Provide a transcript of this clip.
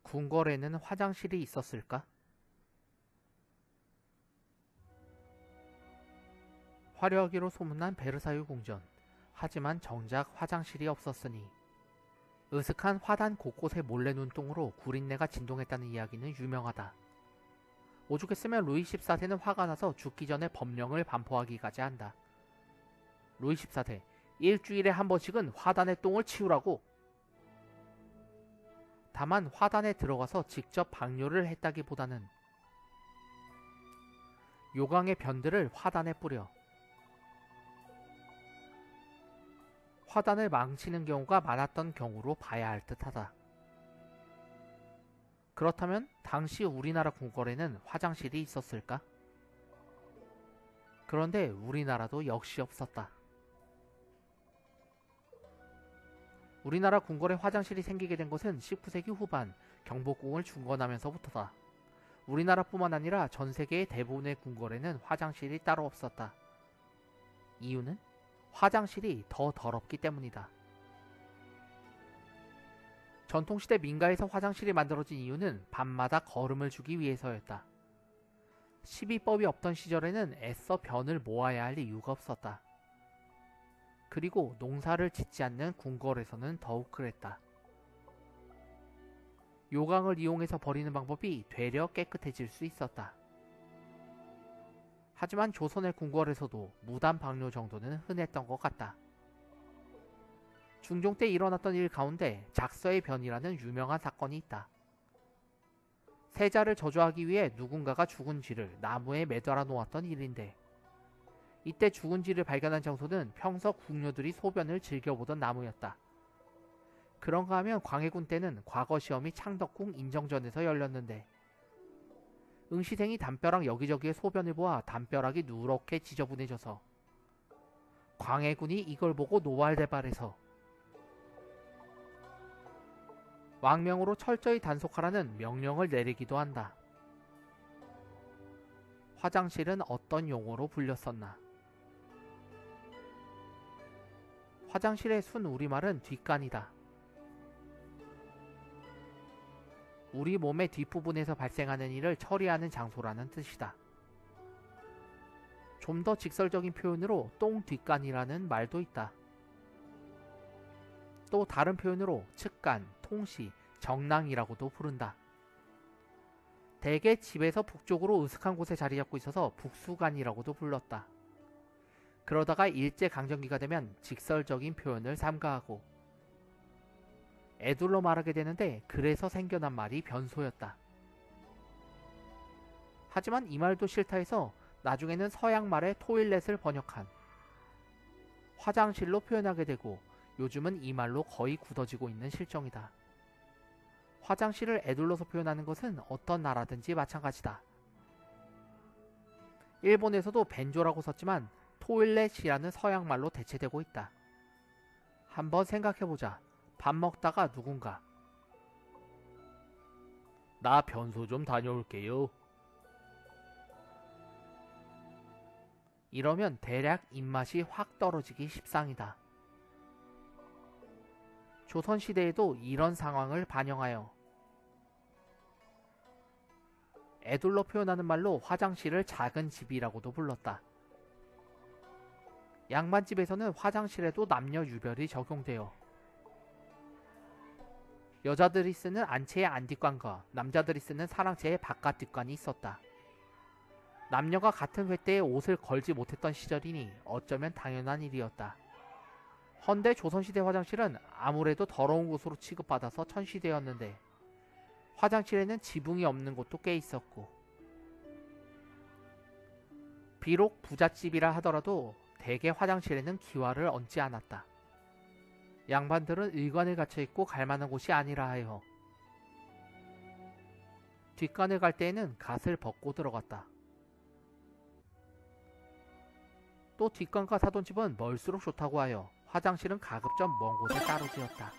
궁궐에는 화장실이 있었을까? 화려하기로 소문난 베르사유 궁전. 하지만 정작 화장실이 없었으니 으슥한 화단 곳곳의 몰래 눈동으로 구린내가 진동했다는 이야기는 유명하다. 오죽했으면 루이 14세는 화가 나서 죽기 전에 법령을 반포하기까지 한다. 루이 14세, 일주일에 한 번씩은 화단의 똥을 치우라고. 다만 화단에 들어가서 직접 방뇨를 했다기보다는 요강의 변들을 화단에 뿌려 화단을 망치는 경우가 많았던 경우로 봐야 할 듯하다. 그렇다면 당시 우리나라 궁궐에는 화장실이 있었을까? 그런데 우리나라도 역시 없었다. 우리나라 궁궐에 화장실이 생기게 된 것은 19세기 후반 경복궁을 중건하면서부터다. 우리나라뿐만 아니라 전 세계의 대부분의 궁궐에는 화장실이 따로 없었다. 이유는 화장실이 더 더럽기 때문이다. 전통시대 민가에서 화장실이 만들어진 이유는 밤마다 거름을 주기 위해서였다. 시비법이 없던 시절에는 애써 변을 모아야 할 이유가 없었다. 그리고 농사를 짓지 않는 궁궐에서는 더욱 그랬다. 요강을 이용해서 버리는 방법이 되려 깨끗해질 수 있었다. 하지만 조선의 궁궐에서도 무단 방뇨 정도는 흔했던 것 같다. 중종 때 일어났던 일 가운데 작서의 변이라는 유명한 사건이 있다. 세자를 저주하기 위해 누군가가 죽은 쥐를 나무에 매달아 놓았던 일인데, 이때 죽은 쥐를 발견한 장소는 평소 궁녀들이 소변을 즐겨보던 나무였다. 그런가 하면 광해군 때는 과거 시험이 창덕궁 인정전에서 열렸는데, 응시생이 담벼락 여기저기에 소변을 보아 담벼락이 누렇게 지저분해져서 광해군이 이걸 보고 노발대발해서 왕명으로 철저히 단속하라는 명령을 내리기도 한다. 화장실은 어떤 용어로 불렸었나? 화장실의 순 우리말은 뒷간이다. 우리 몸의 뒷부분에서 발생하는 일을 처리하는 장소라는 뜻이다. 좀 더 직설적인 표현으로 똥뒷간이라는 말도 있다. 또 다른 표현으로 측간, 통시, 정랑이라고도 부른다. 대개 집에서 북쪽으로 으슥한 곳에 자리 잡고 있어서 북수간이라고도 불렀다. 그러다가 일제강점기가 되면 직설적인 표현을 삼가하고 애둘러 말하게 되는데, 그래서 생겨난 말이 변소였다. 하지만 이 말도 싫다 해서 나중에는 서양말의 토일렛을 번역한 화장실로 표현하게 되고, 요즘은 이 말로 거의 굳어지고 있는 실정이다. 화장실을 애둘러서 표현하는 것은 어떤 나라든지 마찬가지다. 일본에서도 벤조라고 썼지만 토일렛이라는 서양말로 대체되고 있다. 한번 생각해보자. 밥 먹다가 누군가 "나 변소 좀 다녀올게요" 이러면 대략 입맛이 확 떨어지기 십상이다. 조선시대에도 이런 상황을 반영하여 애둘러 표현하는 말로 화장실을 작은 집이라고도 불렀다. 양반집에서는 화장실에도 남녀 유별이 적용되어 여자들이 쓰는 안채의 안뒷관과 남자들이 쓰는 사랑채의 바깥 뒷관이 있었다. 남녀가 같은 횃대에 옷을 걸지 못했던 시절이니 어쩌면 당연한 일이었다. 헌데 조선시대 화장실은 아무래도 더러운 곳으로 취급받아서 천시되었는데, 화장실에는 지붕이 없는 곳도 꽤 있었고, 비록 부잣집이라 하더라도 대개 화장실에는 기와를 얹지 않았다. 양반들은 일관을 갇혀있고 갈만한 곳이 아니라 하여 뒷간을 갈 때에는 갓을 벗고 들어갔다. 또 뒷간과 사돈집은 멀수록 좋다고 하여 화장실은 가급적 먼 곳에 따로 지었다.